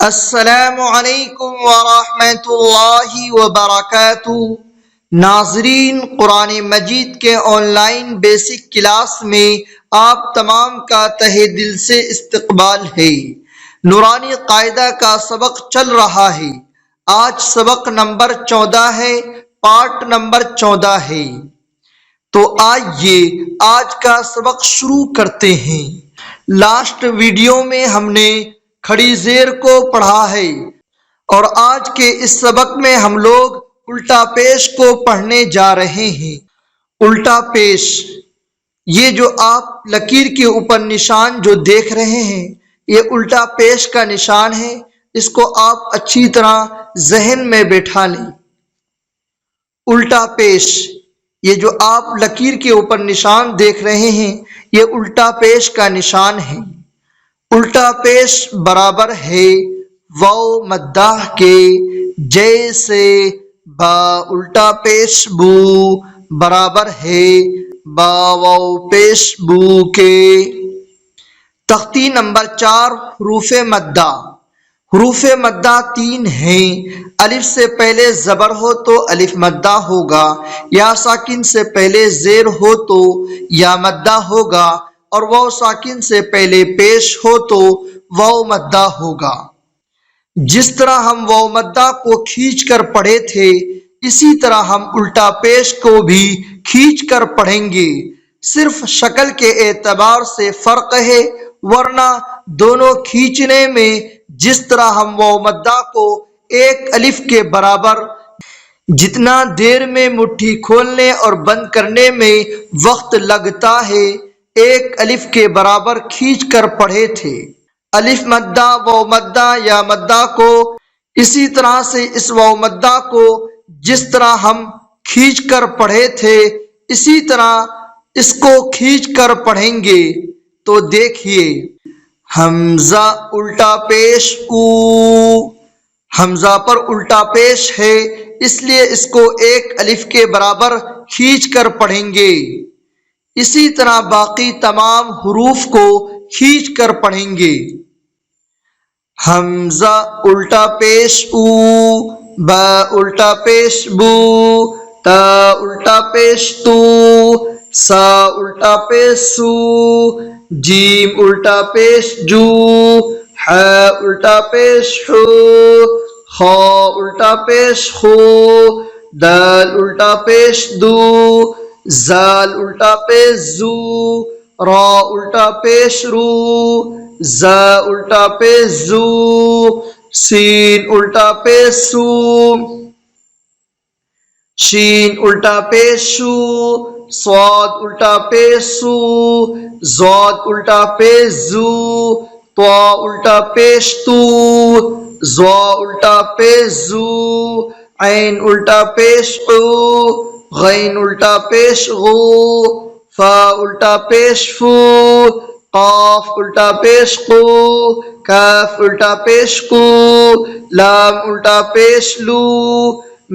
السلام علیکم ورحمۃ اللہ وبرکاتہ۔ ناظرین، قرآن مجید کے آن لائن بیسک کلاس میں آپ تمام کا تہہ دل سے استقبال ہے۔ نورانی قاعدہ کا سبق چل رہا ہے۔ آج سبق نمبر 14 ہے، پارٹ نمبر 14 ہے۔ تو آئیے آج کا سبق شروع کرتے ہیں۔ لاسٹ ویڈیو میں ہم نے کھڑی زیر کو پڑھا ہے اور آج کے اس سبق میں ہم لوگ الٹا پیش کو پڑھنے جا رہے ہیں۔ الٹا پیش، یہ جو آپ لکیر کے اوپر نشان جو دیکھ رہے ہیں، یہ الٹا پیش کا نشان ہے۔ اس کو آپ اچھی طرح ذہن میں بیٹھا لیں۔ الٹا پیش، یہ جو آپ لکیر کے اوپر نشان دیکھ رہے ہیں، یہ الٹا پیش کا نشان ہے۔ الٹا پیش برابر ہے واو مدہ کے، جیسے با الٹا پیش بو برابر ہے با واو پیش بو کے۔ تختی نمبر 4، حروف مدہ۔ حروف مدہ 3 ہیں۔ الف سے پہلے زبر ہو تو الف مدہ ہوگا، یا ساکن سے پہلے زیر ہو تو یا مدہ ہوگا، اور واو ساکن سے پہلے پیش ہو تو واو مدہ ہوگا۔ جس طرح ہم واو مدہ کو کھینچ کر پڑھے تھے، اسی طرح ہم الٹا پیش کو بھی کھینچ کر پڑھیں گے۔ صرف شکل کے اعتبار سے فرق ہے، ورنہ دونوں کھینچنے میں جس طرح ہم واو مدہ کو ایک الف کے برابر جتنا دیر میں مٹھی کھولنے اور بند کرنے میں وقت لگتا ہے، ایک الف کے برابر کھینچ کر پڑھے تھے۔ الف مدہ واو مدہ یا مدہ کو، اسی طرح سے اس واو مدہ کو جس طرح ہم کھینچ کر پڑھے تھے، اسی طرح اس کو کھینچ کر پڑھیں گے۔ تو دیکھیے، حمزہ الٹا پیش او، حمزہ پر الٹا پیش ہے، اس لیے اس کو ایک الف کے برابر کھینچ کر پڑھیں گے۔ اسی طرح باقی تمام حروف کو کھینچ کر پڑھیں گے۔ حمزہ الٹا پیش او، با الٹا پیش بو، تا الٹا پیش تو، سا الٹا پیش سو، جیم الٹا پیش جو، ح الٹا پیش حو، خا الٹا پیش خو، دال الٹا پیش دو، زال الٹا پیش زو، را الٹا پیش رو، زا الٹا پیش زو، سین الٹا پیش سو، شین الٹا پیش شو، صاد الٹا پیش سو، زاد الٹا پیش زو، طا الٹا پیش تو، زا الٹا پیش زو، عین الٹا پیش عو، غین الٹا پیش غو، فا الٹا پیش فو، قاف الٹا پیش قو، کاف الٹا پیش قو، لام الٹا پیش لو،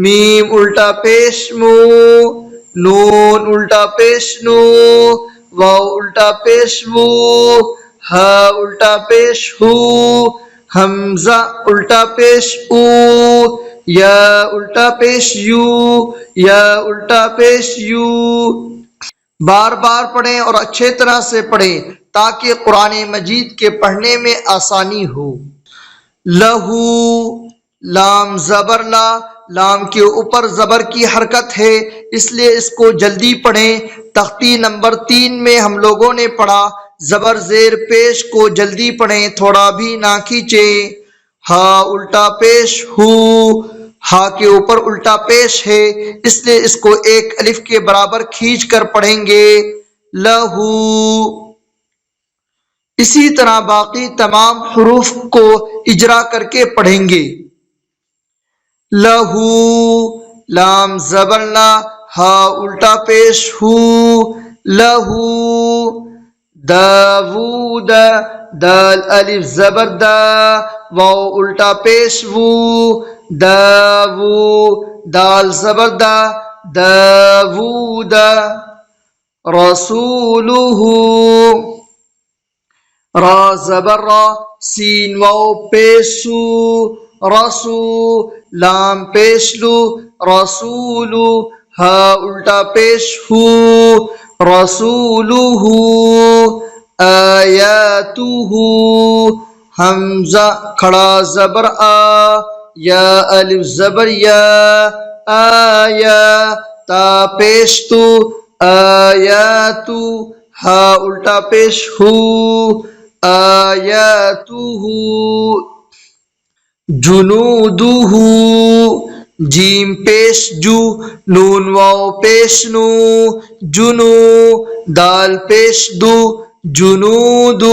میم الٹا پیش مو، نون الٹا پیش نو، واو الٹا پیش وو، ہا الٹا پیش ہو، حمزہ الٹا پیش او، یا الٹا پیش یو، یا الٹا پیش یو۔ بار بار پڑھیں اور اچھے طرح سے پڑھیں تاکہ قرآن مجید کے پڑھنے میں آسانی ہو۔ لہو، لام زبر لا، لام کے اوپر زبر کی حرکت ہے، اس لیے اس کو جلدی پڑھیں۔ تختی نمبر 3 میں ہم لوگوں نے پڑھا زبر زیر پیش کو جلدی پڑھیں، تھوڑا بھی نہ کھینچیں۔ ہا الٹا پیش ہو، ہا کے اوپر الٹا پیش ہے، اس لیے اس کو ایک الف کے برابر کھینچ کر پڑھیں گے، لہو۔ اسی طرح باقی تمام حروف کو اجرا کر کے پڑھیں گے۔ لہو، لام زبر لا، ہا الٹا پیش ہو، لہو، داوود، دال الف زبر دا، واو الٹا پیش وو، داوو، دال زبر دا، داوود، رسولہ، را زبر را، سین واو پیشو رسو، لام پیشلو رسولو، ہا الٹا پیش ہو رسولہ، آیاتہ، حمزہ کھڑا زبر آ، یا الف زبر یا، آیا تا پیش تو، آیاتو، ہا الٹا پیش ہو آیاتہ، جنودہ، جیم پیش جو، نون واو پیش نو، جنو، دال پیش دو، جنود،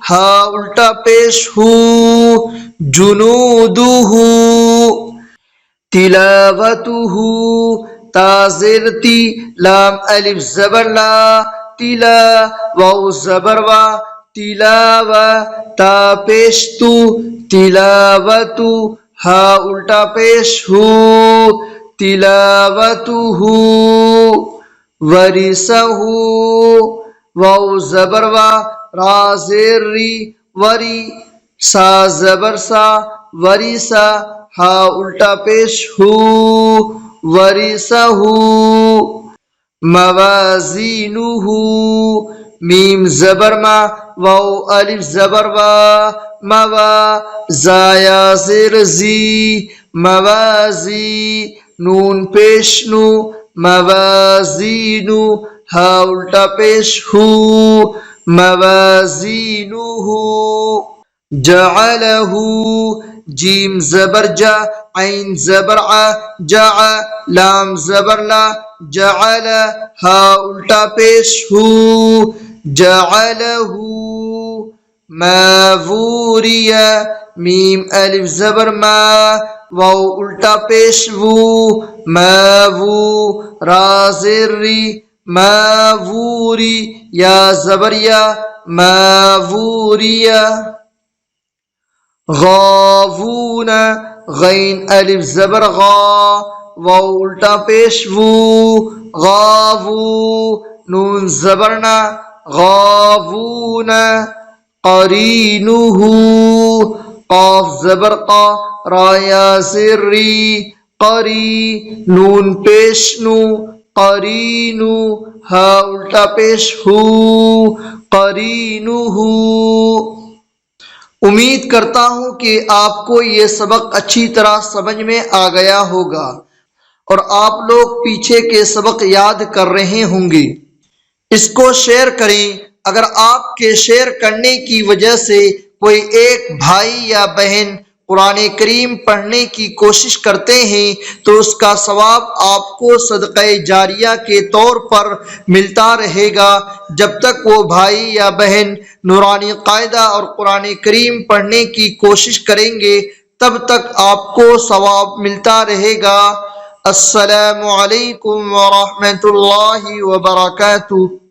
ہا الٹا پیش ہو جنودہ، تلاوتہ، تا زیر تی، لام الف زبر لا، تلا، واو زبر وا، تلاوہ، تا پیش تو، تلاوتو، ہا الٹا پیش ہو تلاوتہ، ورثہ، واو زبر وا، را زیر ری، وری، سا زبر سا، ورثہ، ہا الٹا پیش ہو ورثہ، موازینہ، میم زبر ما، واو الف زبر وا، موا، زایا زیر زی، موازی، نون پیش نو، موازینو، ہا الٹا پیش ہو موازینہ، جعلہ، جیم زبر جا، عین زبر ع، جع، لام زبر لا، جعل، ہا الٹا پیش ہو جعلہ، ماووریہ، میم الف زبر ما، واو الٹا پیش وو، ماوو، را زیر ری، ماووری، یا زبر یا، ماووریہ، غاوون، غین الف زبر غا، واو الٹا پیش وو، غاوو، نون زبرنا، غاوون، قرینہ، قاف زبر قا، را یا زیر ری، قری، نون پیش نو، قرینو، ہا الٹا پیش ہو قرینہ۔ امید کرتا ہوں کہ آپ کو یہ سبق اچھی طرح سمجھ میں آ گیا ہوگا اور آپ لوگ پیچھے کے سبق یاد کر رہے ہوں گے۔ اس کو شیئر کریں۔ اگر آپ کے شیئر کرنے کی وجہ سے کوئی ایک بھائی یا بہن قرآن کریم پڑھنے کی کوشش کرتے ہیں تو اس کا ثواب آپ کو صدقہ جاریہ کے طور پر ملتا رہے گا۔ جب تک وہ بھائی یا بہن نورانی قاعدہ اور قرآن کریم پڑھنے کی کوشش کریں گے تب تک آپ کو ثواب ملتا رہے گا۔ السلام علیکم ورحمۃ اللہ وبرکاتہ۔